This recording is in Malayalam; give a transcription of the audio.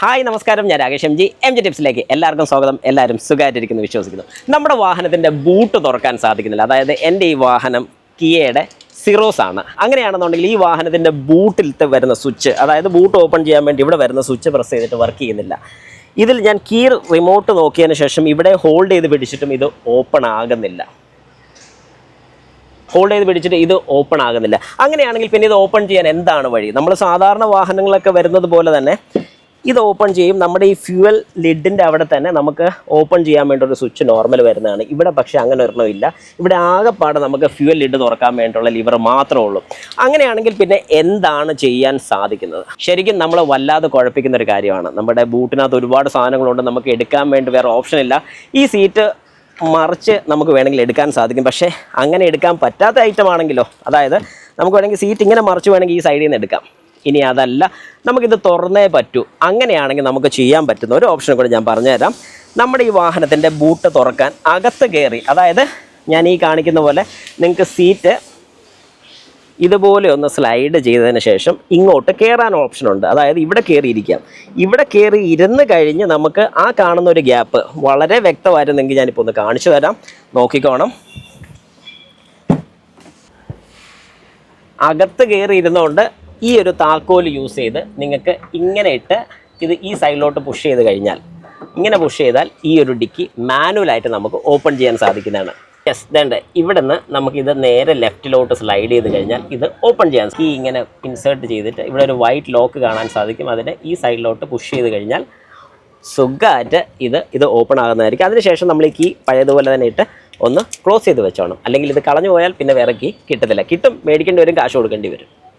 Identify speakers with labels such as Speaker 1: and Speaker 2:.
Speaker 1: ഹായ് നമസ്കാരം, ഞാൻ രാകേഷ് എം ജി ടിപ്സിലേക്ക് എല്ലാവർക്കും സ്വാഗതം. എല്ലാവരും സുഖമായിട്ടിരിക്കുന്നു വിശ്വസിക്കുന്നു. നമ്മുടെ വാഹനത്തിൻ്റെ ബൂട്ട് തുറക്കാൻ സാധിക്കുന്നില്ല. അതായത് എൻ്റെ ഈ വാഹനം കിയയുടെ സിറോസ് ആണ്. അങ്ങനെയാണെന്നുണ്ടെങ്കിൽ ഈ വാഹനത്തിൻ്റെ ബൂട്ടിലത്തെ വരുന്ന സ്വിച്ച്, അതായത് ബൂട്ട് ഓപ്പൺ ചെയ്യാൻ വേണ്ടി ഇവിടെ വരുന്ന സ്വിച്ച് പ്രസ് ചെയ്തിട്ട് വർക്ക് ചെയ്യുന്നില്ല. ഇതിൽ ഞാൻ കീ റിമോട്ട് നോക്കിയതിന് ശേഷം ഇവിടെ ഹോൾഡ് ചെയ്ത് പിടിച്ചിട്ടും ഇത് ഓപ്പൺ ആകുന്നില്ല. ഇത് ഓപ്പൺ ആകുന്നില്ല. അങ്ങനെയാണെങ്കിൽ പിന്നെ ഇത് ഓപ്പൺ ചെയ്യാൻ എന്താണ് വഴി? നമ്മൾ സാധാരണ വാഹനങ്ങളൊക്കെ വരുന്നത് പോലെ തന്നെ ഇത് ഓപ്പൺ ചെയ്യും. നമ്മുടെ ഈ ഫ്യൂവൽ ലിഡിൻ്റെ അവിടെ തന്നെ നമുക്ക് ഓപ്പൺ ചെയ്യാൻ വേണ്ടി ഒരു സ്വിച്ച് നോർമൽ വരുന്നതാണ്. ഇവിടെ പക്ഷേ അങ്ങനെ ഒരെണ്ണമില്ല. ഇവിടെ ആകെപ്പാടെ നമുക്ക് ഫ്യൂവൽ ലിഡ് തുറക്കാൻ വേണ്ടിയുള്ള ലിവർ മാത്രമേ ഉള്ളൂ. അങ്ങനെയാണെങ്കിൽ പിന്നെ എന്താണ് ചെയ്യാൻ സാധിക്കുന്നത്? ശരിക്കും നമ്മൾ വല്ലാതെ കുഴപ്പിക്കുന്ന ഒരു കാര്യമാണ്. നമ്മുടെ ബൂട്ടിനകത്ത് ഒരുപാട് സാധനങ്ങളുണ്ട്, നമുക്ക് എടുക്കാൻ വേണ്ടി വേറെ ഓപ്ഷൻ ഇല്ല. ഈ സീറ്റ് മറിച്ച് നമുക്ക് വേണമെങ്കിൽ എടുക്കാൻ സാധിക്കും. പക്ഷേ അങ്ങനെ എടുക്കാൻ പറ്റാത്ത ഐറ്റം ആണെങ്കിലോ, അതായത് നമുക്ക് വേണമെങ്കിൽ സീറ്റ് ഇങ്ങനെ മറിച്ച് വേണമെങ്കിൽ ഈ സൈഡിൽ നിന്ന് എടുക്കാം. ഇനി അതല്ല, നമുക്കിത് തുറന്നേ പറ്റൂ. അങ്ങനെയാണെങ്കിൽ നമുക്ക് ചെയ്യാൻ പറ്റുന്ന ഒരു ഓപ്ഷൻ കൂടെ ഞാൻ പറഞ്ഞുതരാം. നമ്മുടെ ഈ വാഹനത്തിൻ്റെ ബൂട്ട് തുറക്കാൻ അകത്ത് കയറി, അതായത് ഞാൻ ഈ കാണിക്കുന്ന പോലെ നിങ്ങൾക്ക് സീറ്റ് ഇതുപോലെ ഒന്ന് സ്ലൈഡ് ചെയ്തതിന് ശേഷം ഇങ്ങോട്ട് കയറാൻ ഓപ്ഷനുണ്ട്. അതായത് ഇവിടെ കയറിയിരിക്കാം. ഇവിടെ കയറി ഇരുന്ന് കഴിഞ്ഞ് നമുക്ക് ആ കാണുന്ന ഒരു ഗ്യാപ്പ് വളരെ വ്യക്തമായിരുന്നെങ്കിൽ ഞാനിപ്പോൾ ഒന്ന് കാണിച്ചു തരാം. നോക്കിക്കോണം. അകത്ത് കയറി ഇരുന്നുകൊണ്ട് ഈ ഒരു താക്കോൽ യൂസ് ചെയ്ത് നിങ്ങൾക്ക് ഇങ്ങനെ ഇട്ട് ഇത് ഈ സൈഡിലോട്ട് പുഷ് ചെയ്ത് കഴിഞ്ഞാൽ, ഇങ്ങനെ പുഷ് ചെയ്താൽ ഈ ഒരു ഡിക്കി മാനുവലായിട്ട് നമുക്ക് ഓപ്പൺ ചെയ്യാൻ സാധിക്കുന്നതാണ്. യെസ്, വേണ്ട ഇവിടെ നിന്ന് നമുക്കിത് നേരെ ലെഫ്റ്റിലോട്ട് സ്ലൈഡ് ചെയ്ത് കഴിഞ്ഞാൽ ഇത് ഓപ്പൺ ചെയ്യാൻ, ഈ ഇങ്ങനെ ഇൻസേർട്ട് ചെയ്തിട്ട് ഇവിടെ ഒരു വൈറ്റ് ലോക്ക് കാണാൻ സാധിക്കും. അതിനെ ഈ സൈഡിലോട്ട് പുഷ് ചെയ്ത് കഴിഞ്ഞാൽ സുഖമായിട്ട് ഇത് ഓപ്പൺ ആകുന്നതായിരിക്കും. അതിനുശേഷം നമ്മൾ ഈ കീ പഴയതുപോലെ തന്നെ ഇട്ട് ഒന്ന് ക്ലോസ് ചെയ്ത് വെച്ചോണം. അല്ലെങ്കിൽ ഇത് കളഞ്ഞു പോയാൽ പിന്നെ വേറെ കീ കിട്ടത്തില്ല. കിട്ടും, മേടിക്കേണ്ടി വരും, കാശ് കൊടുക്കേണ്ടി വരും.